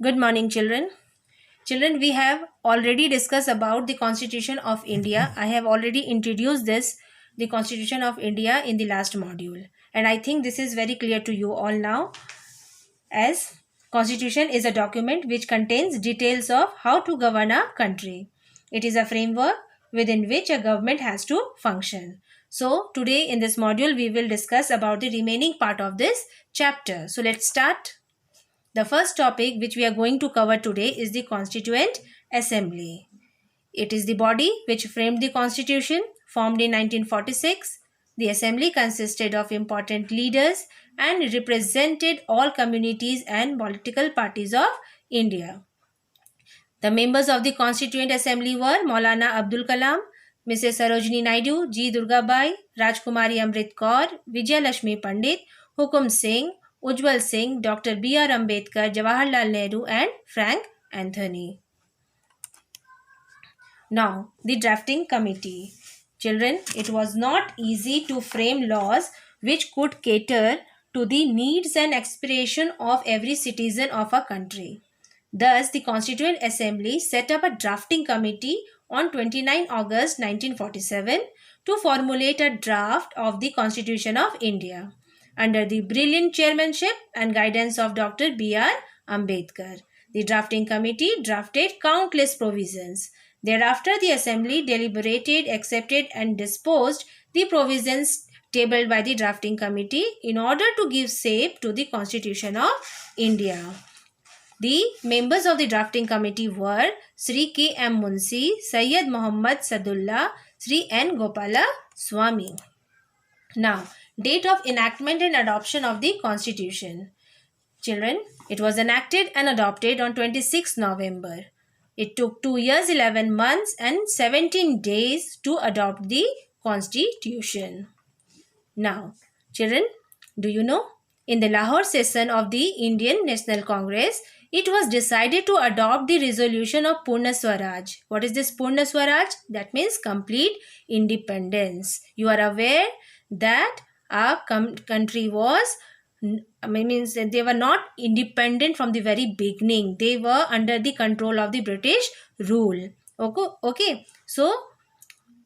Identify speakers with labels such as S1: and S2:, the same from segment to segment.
S1: Good morning, children. Children, we have already discussed about the Constitution of India. I have already introduced the Constitution of India, in the last module. And I think this is very clear to you all now, as Constitution is a document which contains details of how to govern a country. It is a framework within which a government has to function. So today in this module, we will discuss about the remaining part of this chapter. So let's start. The first topic which we are going to cover today is the Constituent Assembly. It is the body which framed the Constitution, formed in 1946. The Assembly consisted of important leaders and represented all communities and political parties of India. The members of the Constituent Assembly were Maulana Abdul Kalam, Mrs. Sarojini Naidu, G. Durgabai, Rajkumari Amrit Kaur, Vijay Lakshmi Pandit, Hukum Singh, Ujjwal Singh, Dr. B.R. Ambedkar, Jawaharlal Nehru and Frank Anthony. Now, the drafting committee. Children, it was not easy to frame laws which could cater to the needs and aspiration of every citizen of a country. Thus, the Constituent Assembly set up a drafting committee on 29 August 1947 to formulate a draft of the Constitution of India under the brilliant chairmanship and guidance of Dr. B.R. Ambedkar. The drafting committee drafted countless provisions. Thereafter, the Assembly deliberated, accepted and disposed the provisions tabled by the drafting committee in order to give shape to the Constitution of India. The members of the drafting committee were Sri K. M. Munshi, Syed Muhammad Sadullah, Sri N. Gopala Swami. Now, date of enactment and adoption of the Constitution. Children, it was enacted and adopted on 26 November. It took 2 years, 11 months and 17 days to adopt the Constitution. Now, children, do you know? In the Lahore session of the Indian National Congress, it was decided to adopt the resolution of Purna Swaraj. What is this Purna Swaraj? That means complete independence. You are aware that our country was, means that they were not independent from the very beginning. They were under the control of the British rule. Okay. So,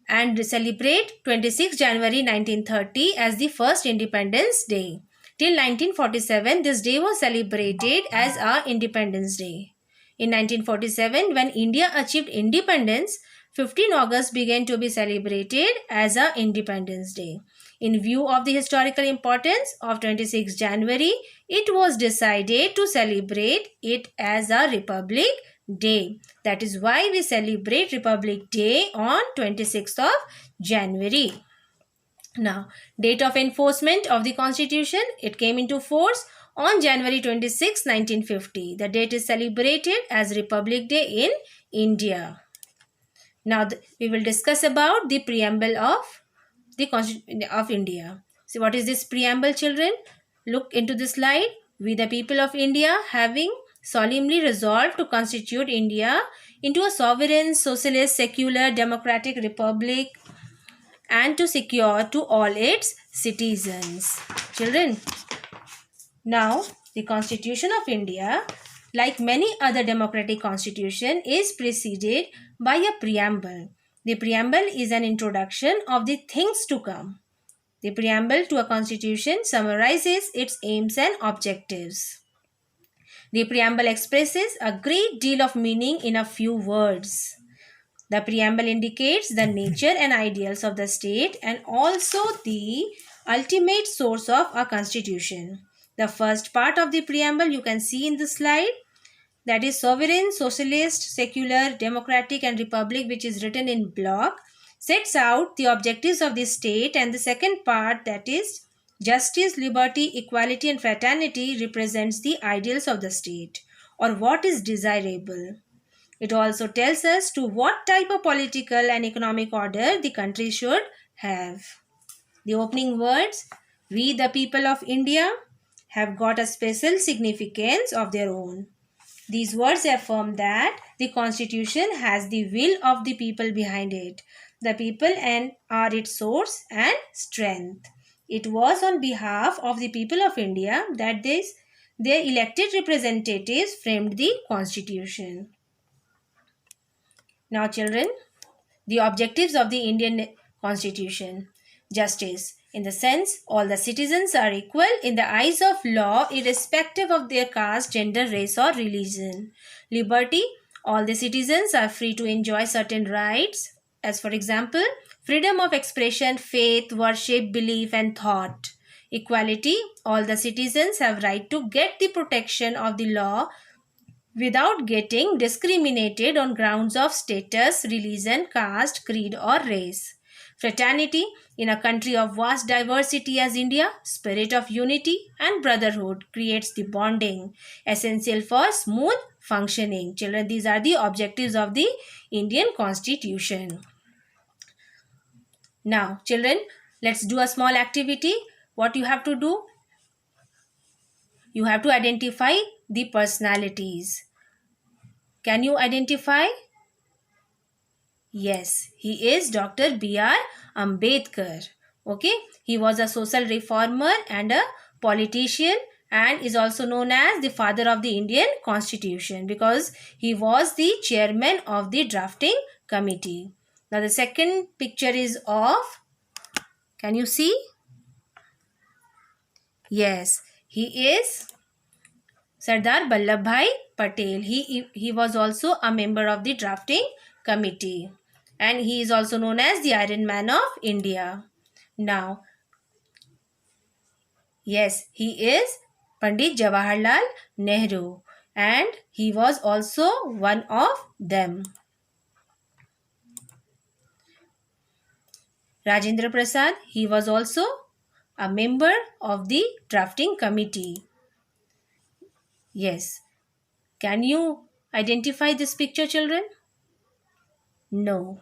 S1: and celebrate 26 January 1930 as the first Independence Day. Till 1947, this day was celebrated as our Independence Day. In 1947, when India achieved independence, 15 August began to be celebrated as our Independence Day. In view of the historical importance of 26 January, it was decided to celebrate it as a Republic Day. That is why we celebrate Republic Day on 26th of January. Now, date of enforcement of the Constitution. It came into force on January 26, 1950. The date is celebrated as Republic Day in India. Now, we will discuss about the preamble of the Constitution of India. See, what is this preamble, children? Look into the slide. We, the people of India, having solemnly resolved to constitute India into a sovereign, socialist, secular, democratic republic, and to secure to all its citizens. Children, now the Constitution of India, like many other democratic constitution, is preceded by a preamble. The preamble is an introduction of the things to come. The preamble to a constitution summarizes its aims and objectives. The preamble expresses a great deal of meaning in a few words. The preamble indicates the nature and ideals of the state and also the ultimate source of our constitution. The first part of the preamble you can see in the slide, that is sovereign, socialist, secular, democratic and republic, which is written in block, sets out the objectives of the state, and the second part, that is justice, liberty, equality and fraternity, represents the ideals of the state or what is desirable. It also tells us to what type of political and economic order the country should have. The opening words, we the people of India, have got a special significance of their own. These words affirm that the Constitution has the will of the people behind it. The people and are its source and strength. It was on behalf of the people of India that this Their elected representatives framed the constitution. Now children, the objectives of the Indian Constitution. Justice. In the sense, all the citizens are equal in the eyes of law irrespective of their caste, gender, race or religion. Liberty. All the citizens are free to enjoy certain rights, as for example, freedom of expression, faith, worship, belief and thought. Equality. All the citizens have right to get the protection of the law without getting discriminated on grounds of status, religion, caste, creed, or race. Fraternity. In a country of vast diversity as India, spirit of unity and brotherhood creates the bonding essential for smooth functioning. Children, these are the objectives of the Indian Constitution. Now, children, let's do a small activity. What you have to do? You have to identify the personalities. Can you identify? Yes, he is Dr. B.R. Ambedkar. Okay, he was a social reformer and a politician and is also known as the father of the Indian Constitution because he was the chairman of the drafting committee. Now the second picture is of, can you see? Yes, he is Sardar Vallabhbhai Patel. He was also a member of the drafting committee and he is also known as the Iron Man of India. Now, yes, he is Pandit Jawaharlal Nehru and he was also one of them. Rajendra Prasad, he was also a member of the drafting committee. Yes. Can you identify this picture, children? No.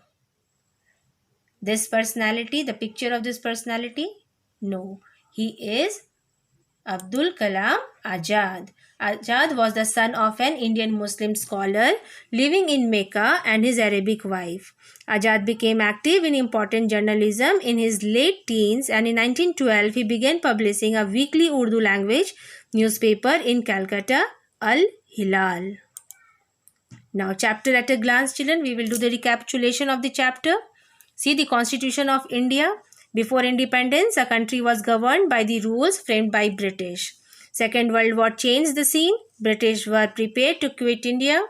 S1: This personality, the picture of this personality? No. He is Abdul Kalam Azad. Azad was the son of an Indian Muslim scholar living in Mecca and his Arabic wife. Azad became active in important journalism in his late teens and in 1912 he began publishing a weekly Urdu language newspaper in Calcutta, Al Hilal. Now, chapter at a glance, children. We will do the recapitulation of the chapter. See the Constitution of India. Before independence, a country was governed by the rules framed by British. Second World War changed the scene. British were prepared to quit India.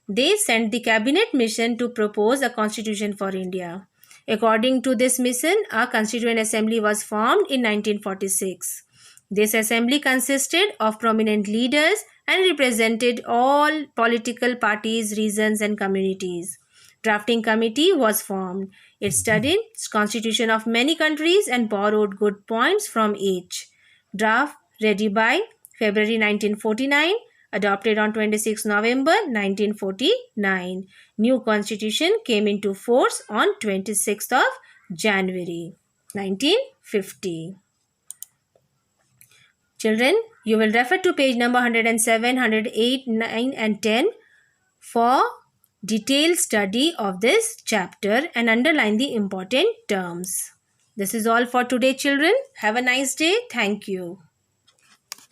S1: They sent the cabinet mission to propose a constitution for India. According to this mission, a constituent assembly was formed in 1946. This assembly consisted of prominent leaders and represented all political parties, regions and communities. Drafting committee was formed. It studied constitution of many countries and borrowed good points from each. Draft ready by February 1949, adopted on 26 November 1949. New constitution came into force on 26th of January 1950. Children, you will refer to page number 107, 108, 9 and 10 for detailed study of this chapter and underline the important terms. This is all for today, children. Have a nice day. Thank you.